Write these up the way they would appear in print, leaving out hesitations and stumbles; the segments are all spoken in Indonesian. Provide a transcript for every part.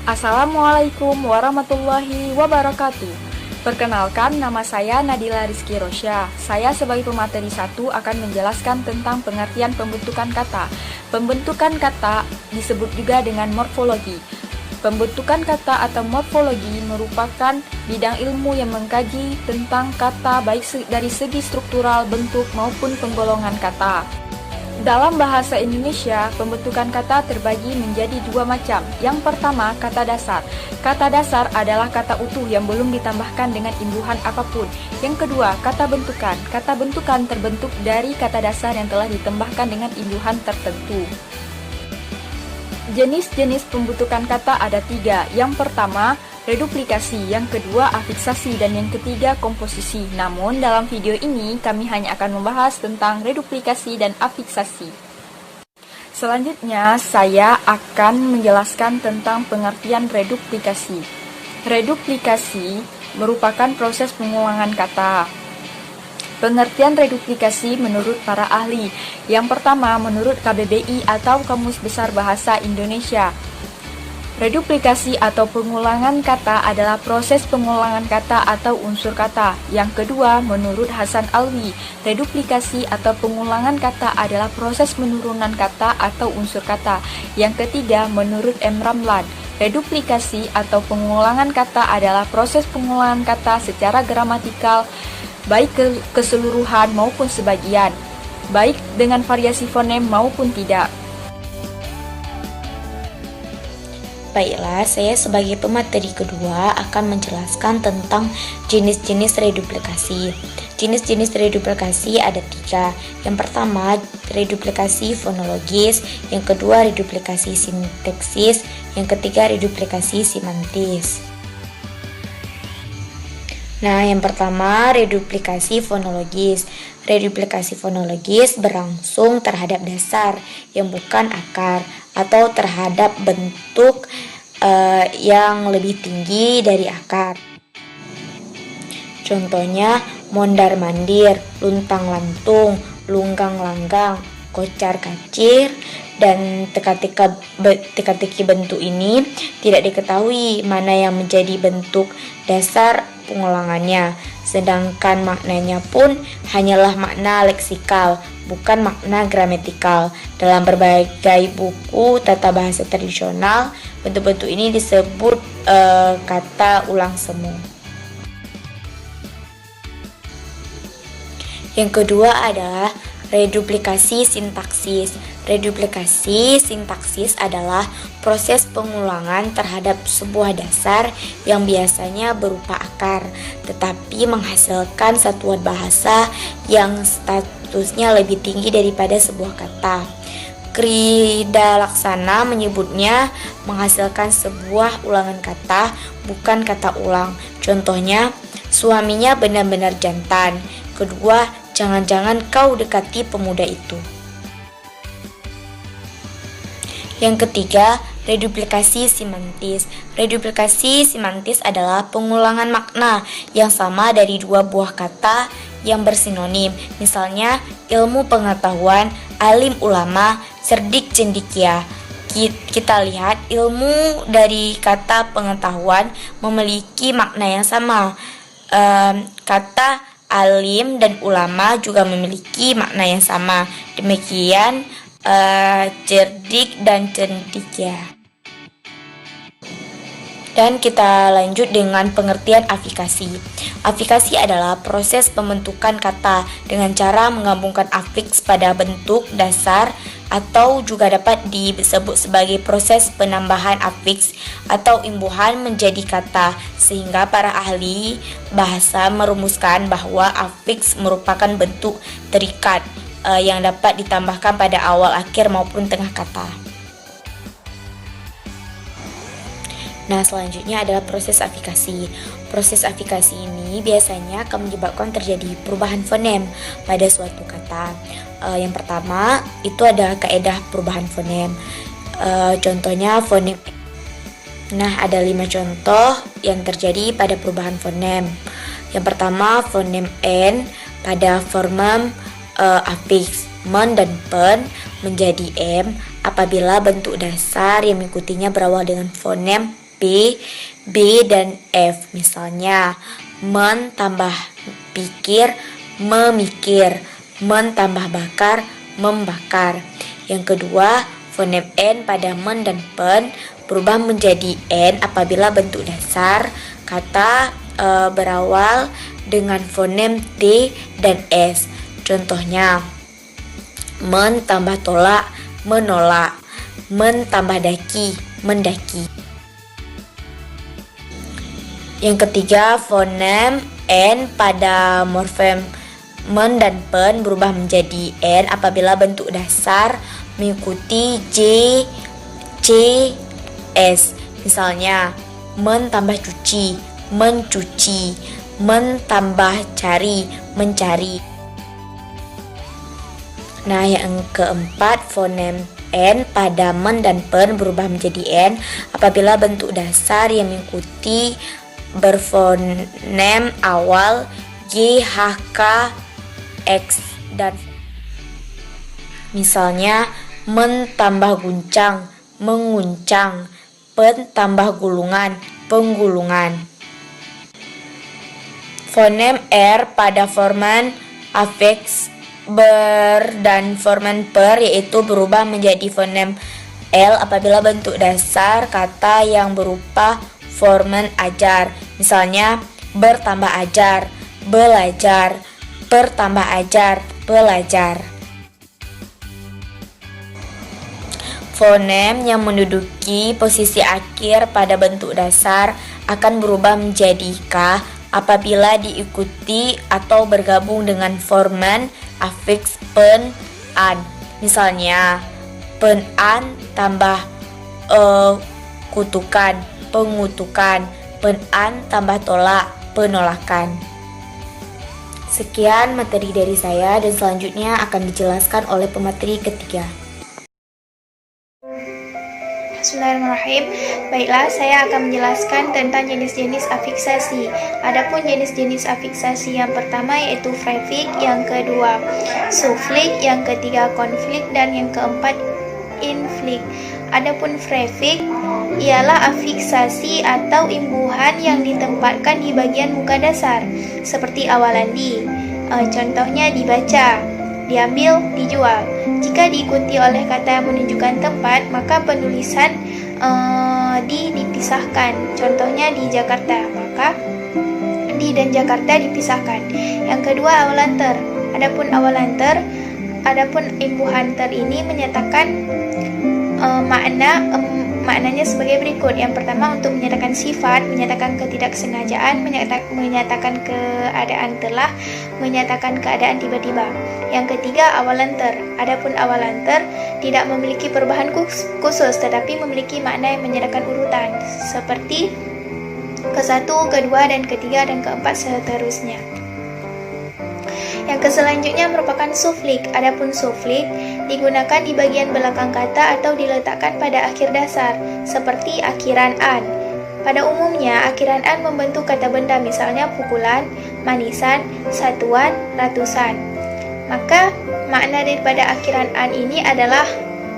Assalamualaikum warahmatullahi wabarakatuh. Perkenalkan, nama saya Nadila Rizky Rosya. Saya sebagai pemateri 1 akan menjelaskan tentang pengertian pembentukan kata. Pembentukan kata disebut juga dengan morfologi. Pembentukan kata atau morfologi merupakan bidang ilmu yang mengkaji tentang kata baik dari segi struktural, bentuk maupun penggolongan kata. Dalam bahasa Indonesia, pembentukan kata terbagi menjadi dua macam. Yang pertama, kata dasar. Kata dasar adalah kata utuh yang belum ditambahkan dengan imbuhan apapun. Yang kedua, kata bentukan. Kata bentukan terbentuk dari kata dasar yang telah ditambahkan dengan imbuhan tertentu. Jenis-jenis pembentukan kata ada 3. Yang pertama, reduplikasi, yang kedua afiksasi, dan yang ketiga komposisi. Namun dalam video ini kami hanya akan membahas tentang reduplikasi dan afiksasi. Selanjutnya saya akan menjelaskan tentang pengertian reduplikasi. Reduplikasi merupakan proses pengulangan kata. Pengertian reduplikasi menurut para ahli. Yang pertama, menurut KBBI atau Kamus Besar Bahasa Indonesia. Reduplikasi atau pengulangan kata adalah proses pengulangan kata atau unsur kata. Yang kedua, menurut Hasan Alwi, reduplikasi atau pengulangan kata adalah proses penurunan kata atau unsur kata. Yang ketiga, menurut M. Ramlan, reduplikasi atau pengulangan kata adalah proses pengulangan kata secara gramatikal, baik keseluruhan maupun sebagian, baik dengan variasi fonem maupun tidak. Baiklah, saya sebagai pemateri kedua akan menjelaskan tentang jenis-jenis reduplikasi. Jenis-jenis reduplikasi ada 3. Yang pertama, reduplikasi fonologis. Yang kedua, reduplikasi sintaksis. Yang ketiga, reduplikasi semantis. Nah, yang pertama, reduplikasi fonologis. Reduplikasi fonologis berlangsung terhadap dasar yang bukan akar atau terhadap bentuk yang lebih tinggi dari akar. Contohnya, mondar-mandir, luntang-lantung, lunggang-langgang, kocar-kacir, dan teka-teki bentuk ini tidak diketahui mana yang menjadi bentuk dasar pengulangannya, sedangkan maknanya pun hanyalah makna leksikal, bukan makna gramatikal. Dalam berbagai buku tata bahasa tradisional, bentuk-bentuk ini disebut kata ulang semu. Yang kedua adalah reduplikasi sintaksis. Reduplikasi sintaksis adalah proses pengulangan terhadap sebuah dasar yang biasanya berupa akar, tetapi menghasilkan satuan bahasa yang statusnya lebih tinggi daripada sebuah kata. Krida Laksana menyebutnya menghasilkan sebuah ulangan kata, bukan kata ulang. Contohnya, suaminya benar-benar jantan. Kedua, jangan-jangan kau dekati pemuda itu. Yang ketiga, reduplikasi semantis. Reduplikasi semantis adalah pengulangan makna yang sama dari dua buah kata yang bersinonim. Misalnya, ilmu pengetahuan, alim ulama, cerdik cendikia. Kita lihat ilmu dari kata pengetahuan memiliki makna yang sama. Kata alim dan ulama juga memiliki makna yang sama. Demikian cerdik dan cendikia. Dan kita lanjut dengan pengertian afikasi. Afikasi adalah proses pembentukan kata dengan cara menggabungkan afiks pada bentuk dasar, atau juga dapat disebut sebagai proses penambahan afiks atau imbuhan menjadi kata, sehingga para ahli bahasa merumuskan bahwa afiks merupakan bentuk terikat yang dapat ditambahkan pada awal, akhir maupun tengah kata. Nah, selanjutnya adalah proses afikasi. Proses afikasi ini biasanya akan menyebabkan terjadi perubahan fonem pada suatu kata. Yang pertama itu ada kaedah perubahan fonem. Contohnya fonem. Nah, ada 5 contoh yang terjadi pada perubahan fonem. Yang pertama, fonem N pada forma afiks men dan pen menjadi M apabila bentuk dasar yang mengikutinya berawal dengan fonem B, B dan F. Misalnya, men tambah pikir, memikir, men tambah bakar, membakar. Yang kedua, fonem N pada men dan pen berubah menjadi N apabila bentuk dasar kata berawal dengan fonem T dan S. Contohnya, men tambah tolak, menolak, men tambah daki, mendaki. Yang ketiga, fonem N pada morfem men dan pen berubah menjadi N apabila bentuk dasar mengikuti J, C, S. Misalnya, men tambah cuci, mencuci, men tambah cari, mencari. Nah, yang keempat, fonem N pada men dan pen berubah menjadi N apabila bentuk dasar yang mengikuti berfonem awal G, H, K, X dan misalnya, men tambah guncang, menguncang, pen tambah gulungan, penggulungan. Fonem R pada formen afiks ber dan formen per yaitu berubah menjadi fonem L apabila bentuk dasar kata yang berupa formen ajar. Misalnya, bertambah ajar, belajar, bertambah ajar, belajar. Fonem yang menduduki posisi akhir pada bentuk dasar akan berubah menjadi K apabila diikuti atau bergabung dengan formen afiks pen an. Misalnya, pen an tambah kutukan, pengutukan, pen an tambah tolak, penolakan. Sekian materi dari saya dan selanjutnya akan dijelaskan oleh pemateri ketiga. Bismillahirrahmanirrahim. Baiklah, saya akan menjelaskan tentang jenis-jenis afiksasi. Adapun jenis-jenis afiksasi yang pertama yaitu prefik, yang kedua suflik, yang ketiga konflik, dan yang keempat inflik. Adapun prefik ialah afiksasi atau imbuhan yang ditempatkan di bagian muka dasar, seperti awalan di. Contohnya dibaca, diambil, dijual. Jika diikuti oleh kata yang menunjukkan tempat, maka penulisan dipisahkan. Contohnya di Jakarta, maka di dan Jakarta dipisahkan. Yang kedua awalan ter. Adapun imbuhan ter ini menyatakan maknanya sebagai berikut. Yang pertama untuk menyatakan sifat, menyatakan ketidaksengajaan, menyatakan keadaan telah, menyatakan keadaan tiba-tiba. Yang ketiga awalan ter. Adapun awalan ter tidak memiliki perubahan khusus tetapi memiliki makna yang menyatakan urutan seperti ke-1, ke-2, dan ke-3 dan ke-4 seterusnya. Yang selanjutnya merupakan suflik. Adapun suflik digunakan di bagian belakang kata atau diletakkan pada akhir dasar, seperti akhiran an. Pada umumnya, akhiran an membentuk kata benda, misalnya pukulan, manisan, satuan, ratusan. Maka, makna daripada akhiran an ini adalah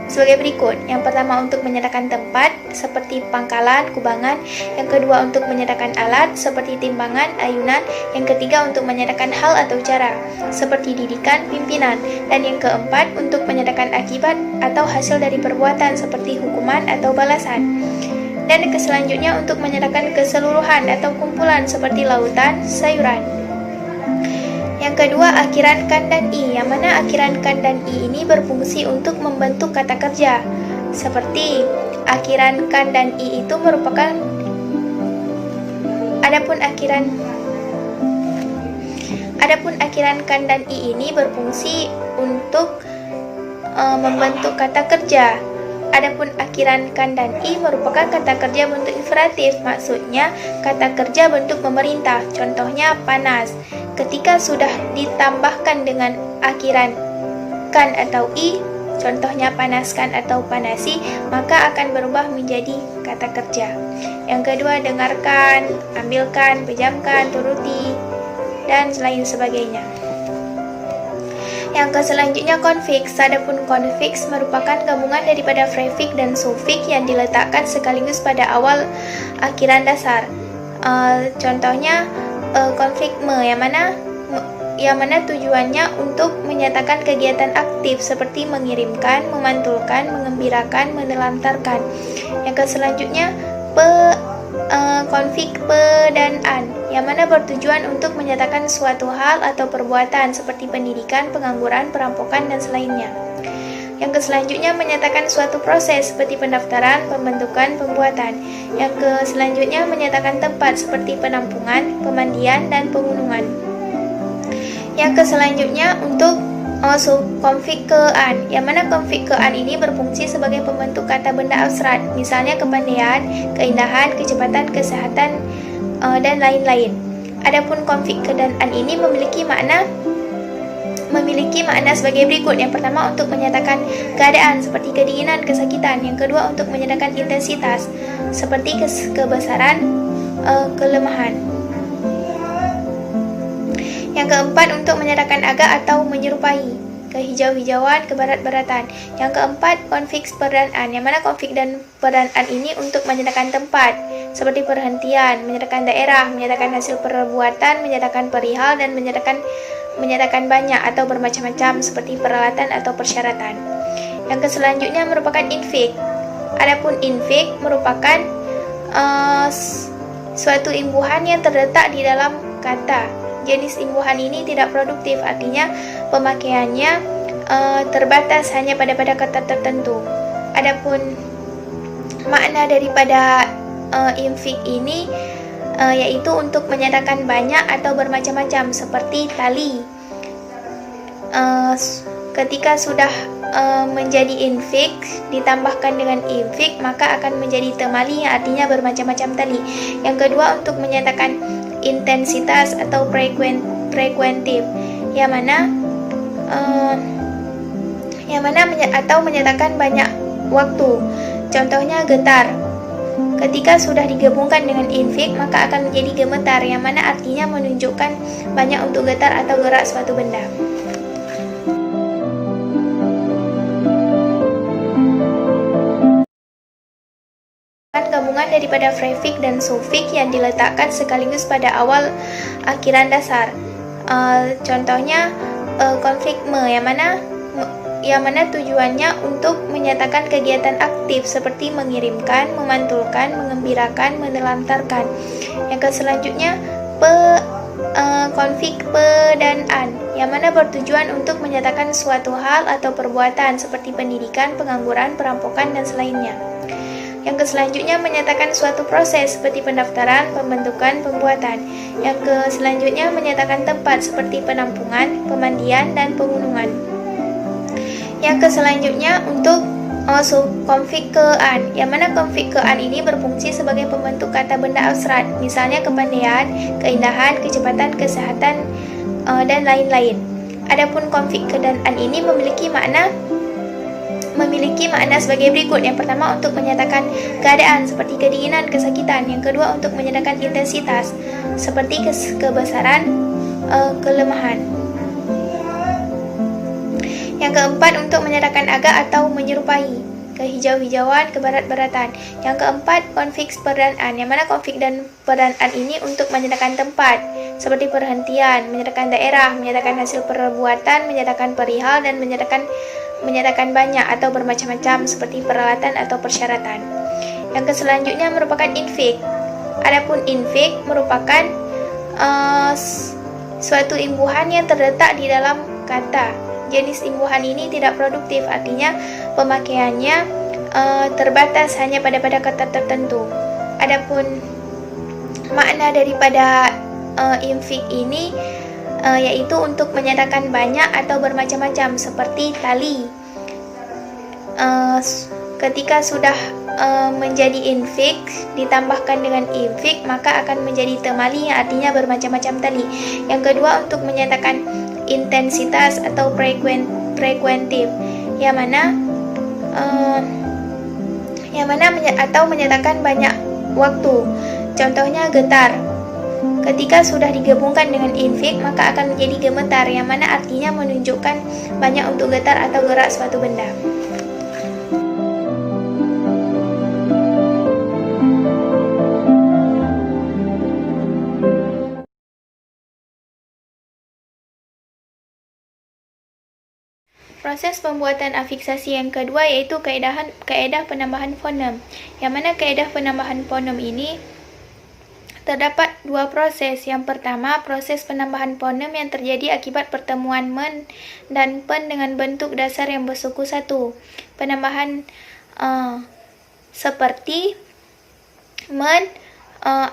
sebagai berikut. Yang pertama untuk menyatakan tempat, seperti pangkalan, kubangan. Yang kedua untuk menyatakan alat, seperti timbangan, ayunan. Yang ketiga untuk menyatakan hal atau cara, seperti didikan, pimpinan. Dan yang keempat untuk menyatakan akibat atau hasil dari perbuatan, seperti hukuman atau balasan. Dan selanjutnya untuk menyatakan keseluruhan atau kumpulan, seperti lautan, sayuran. Yang kedua, akhiran kan dan i, yang mana akhiran kan dan i ini berfungsi untuk membentuk kata kerja. Seperti akhiran kan dan i itu merupakan Adapun akhiran kan dan i ini berfungsi untuk membentuk kata kerja. Adapun akhiran kan dan i merupakan kata kerja bentuk infinitif, maksudnya kata kerja bentuk memerintah. Contohnya panas. Ketika sudah ditambahkan dengan akhiran kan atau i, contohnya panaskan atau panasi, maka akan berubah menjadi kata kerja. Yang kedua, dengarkan, ambilkan, pejamkan, turuti, dan lain sebagainya. Yang selanjutnya konfiks. Adapun konfiks merupakan gabungan daripada prefik dan sufik yang diletakkan sekaligus pada awal akhiran dasar. Contohnya konflik yang mana tujuannya untuk menyatakan kegiatan aktif seperti mengirimkan, memantulkan, mengembirakan, menelantarkan. Yang selanjutnya konflik pe dan an, yang mana bertujuan untuk menyatakan suatu hal atau perbuatan seperti pendidikan, pengangguran, perampokan, dan selainnya. Yang selanjutnya menyatakan suatu proses seperti pendaftaran, pembentukan, pembuatan. Yang selanjutnya menyatakan tempat seperti penampungan, pemandian, dan penggunungan. Yang selanjutnya untuk konflik ke-an, yang mana konflik ke-an ini berfungsi sebagai pembentuk kata benda abstrak, misalnya kepandaian, keindahan, kecepatan, kesehatan, dan lain-lain. Adapun konflik ke dan an ini memiliki makna sebagai berikut. Yang pertama untuk menyatakan keadaan seperti kedinginan, kesakitan. Yang kedua untuk menyatakan intensitas seperti kebesaran, kelemahan. Yang keempat untuk menyatakan agak atau menyerupai, kehijau-hijauan, kebarat-baratan. Yang keempat konflik per dan an, yang mana konflik dan per dan an ini untuk menyatakan tempat seperti perhentian, menyatakan daerah, menyatakan hasil perbuatan, menyatakan perihal, dan menyatakan banyak atau bermacam-macam seperti peralatan atau persyaratan. Yang selanjutnya merupakan infik. Adapun infik merupakan suatu imbuhan yang terletak di dalam kata. Jenis imbuhan ini tidak produktif, artinya pemakaiannya terbatas hanya pada kata tertentu. Adapun makna daripada infik ini yaitu untuk menyatakan banyak atau bermacam-macam seperti tali. Ketika sudah menjadi infik ditambahkan dengan infik, maka akan menjadi temali yang artinya bermacam-macam tali. Yang kedua untuk menyatakan intensitas atau frekuentif, yang mana atau menyatakan banyak waktu. Contohnya getar. Ketika sudah digabungkan dengan infik, maka akan menjadi gemetar, yang mana artinya menunjukkan banyak untuk getar atau gerak suatu benda. Gabungan daripada prefik dan sufik yang diletakkan sekaligus pada awal akhiran dasar. Contohnya konflik yang mana tujuannya untuk menyatakan kegiatan aktif seperti mengirimkan, memantulkan, mengembirakan, menelantarkan. Yang selanjutnya konflik pe dan an, yang mana bertujuan untuk menyatakan suatu hal atau perbuatan seperti pendidikan, pengangguran, perampokan, dan selainnya. Yang selanjutnya menyatakan suatu proses seperti pendaftaran, pembentukan, pembuatan. Yang selanjutnya menyatakan tempat seperti penampungan, pemandian, dan penggunungan. Yang selanjutnya untuk konflik ke-an, yang mana konflik ke-an ini berfungsi sebagai pembentuk kata benda abstrak, misalnya kepandaian, keindahan, kecepatan, kesehatan, dan lain-lain. Adapun konflik ke dan an ini memiliki makna sebagai berikut. Yang pertama untuk menyatakan keadaan seperti kedinginan, kesakitan. Yang kedua untuk menyatakan intensitas seperti kebesaran, kelemahan. Yang keempat untuk menyatakan agak atau menyerupai, kehijau-hijauan, kebarat-baratan. Yang keempat konflik per dan an, yang mana konflik dan per dan an ini untuk menyatakan tempat seperti perhentian, menyatakan daerah, menyatakan hasil perbuatan, menyatakan perihal, dan menyatakan banyak atau bermacam-macam seperti peralatan atau persyaratan. Yang selanjutnya merupakan infik. Adapun infik merupakan suatu imbuhan yang terletak di dalam kata. Jenis imbuhan ini tidak produktif, artinya pemakaiannya terbatas hanya pada kata tertentu. Adapun makna daripada infik ini yaitu untuk menyatakan banyak atau bermacam-macam seperti tali. Ketika sudah menjadi infik ditambahkan dengan infik, maka akan menjadi temali yang artinya bermacam-macam tali. Yang kedua untuk menyatakan intensitas atau frekuentif, yang mana atau menyatakan banyak waktu. Contohnya getar. Ketika sudah digabungkan dengan infik, maka akan menjadi gemetar, yang mana artinya menunjukkan banyak untuk getar atau gerak suatu benda. Proses pembuatan afiksasi yang kedua yaitu kaedah penambahan fonem, yang mana kaedah penambahan fonem ini terdapat dua proses. Yang pertama, proses penambahan fonem yang terjadi akibat pertemuan men dan pen dengan bentuk dasar yang bersuku satu. Penambahan seperti men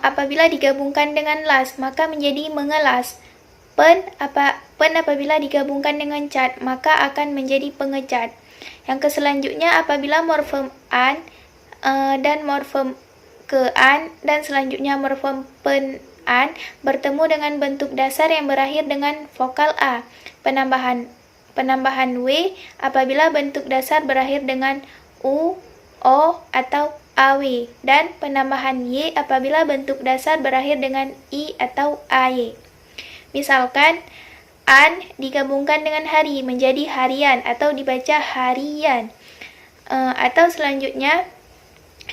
apabila digabungkan dengan las maka menjadi mengelas. Pen apabila digabungkan dengan cat maka akan menjadi pengecat. Yang selanjutnya, apabila morfem an dan morfem ke an dan selanjutnya morfem pen an bertemu dengan bentuk dasar yang berakhir dengan vokal a. Penambahan w apabila bentuk dasar berakhir dengan u, o atau aw, dan penambahan y apabila bentuk dasar berakhir dengan i atau ay. Misalkan, an digabungkan dengan hari menjadi harian atau dibaca harian. Atau selanjutnya,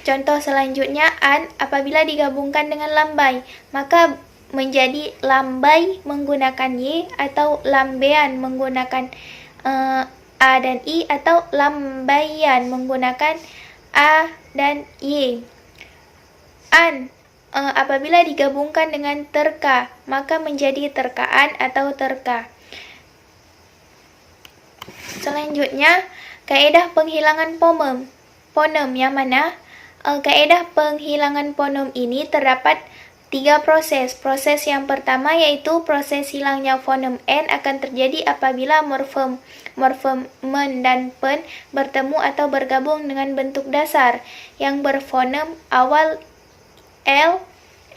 contoh selanjutnya, an apabila digabungkan dengan lambai, maka menjadi lambai menggunakan y atau lambean menggunakan a dan i atau lambaian menggunakan a dan y. An apabila digabungkan dengan terka, maka menjadi terkaan atau terka. Selanjutnya, kaedah penghilangan fonem, yang mana kaedah penghilangan fonem ini terdapat tiga proses. Proses yang pertama yaitu proses hilangnya fonem n akan terjadi apabila morfem men dan pen bertemu atau bergabung dengan bentuk dasar yang berfonem awal L,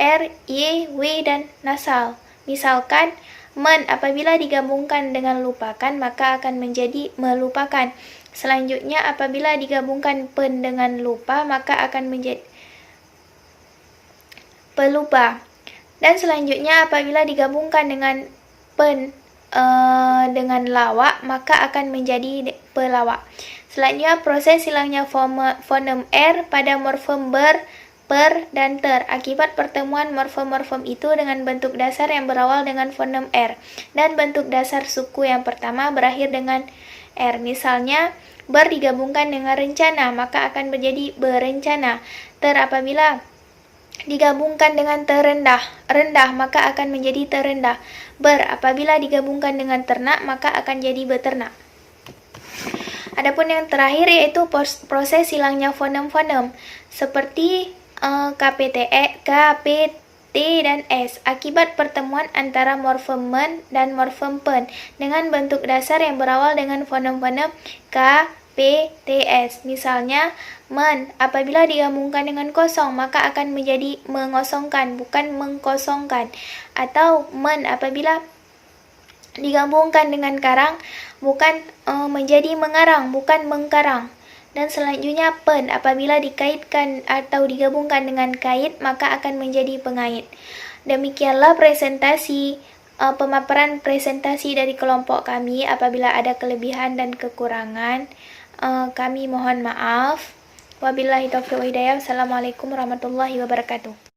R, Y, W, dan nasal. Misalkan, men apabila digabungkan dengan lupakan maka akan menjadi melupakan. Selanjutnya, apabila digabungkan pen dengan lupa maka akan menjadi pelupa. Dan selanjutnya, apabila digabungkan dengan pen dengan lawak maka akan menjadi pelawak. Selanjutnya, proses hilangnya fonem R pada morfem ber, per, dan ter akibat pertemuan morfem-morfem itu dengan bentuk dasar yang berawal dengan fonem R dan bentuk dasar suku yang pertama berakhir dengan R. Misalnya, ber digabungkan dengan rencana maka akan menjadi berencana. Ter apabila digabungkan dengan terendah, rendah maka akan menjadi terendah. Ber apabila digabungkan dengan ternak maka akan jadi beternak. Adapun yang terakhir yaitu proses hilangnya fonem-fonem seperti KPT, dan S akibat pertemuan antara morfem men dan morfem pen dengan bentuk dasar yang berawal dengan fonem-fonem K, P, T, S. Misalnya, men apabila digabungkan dengan kosong maka akan menjadi mengosongkan, bukan mengkosongkan. Atau men apabila digabungkan dengan karang bukan menjadi mengarang, bukan mengkarang. Dan selanjutnya, pen apabila dikaitkan atau digabungkan dengan kait maka akan menjadi pengait. Demikianlah pemaparan presentasi dari kelompok kami. Apabila ada kelebihan dan kekurangan, kami mohon maaf. Wabillahi taufiq wal hidayah. Wassalamualaikum warahmatullahi wabarakatuh.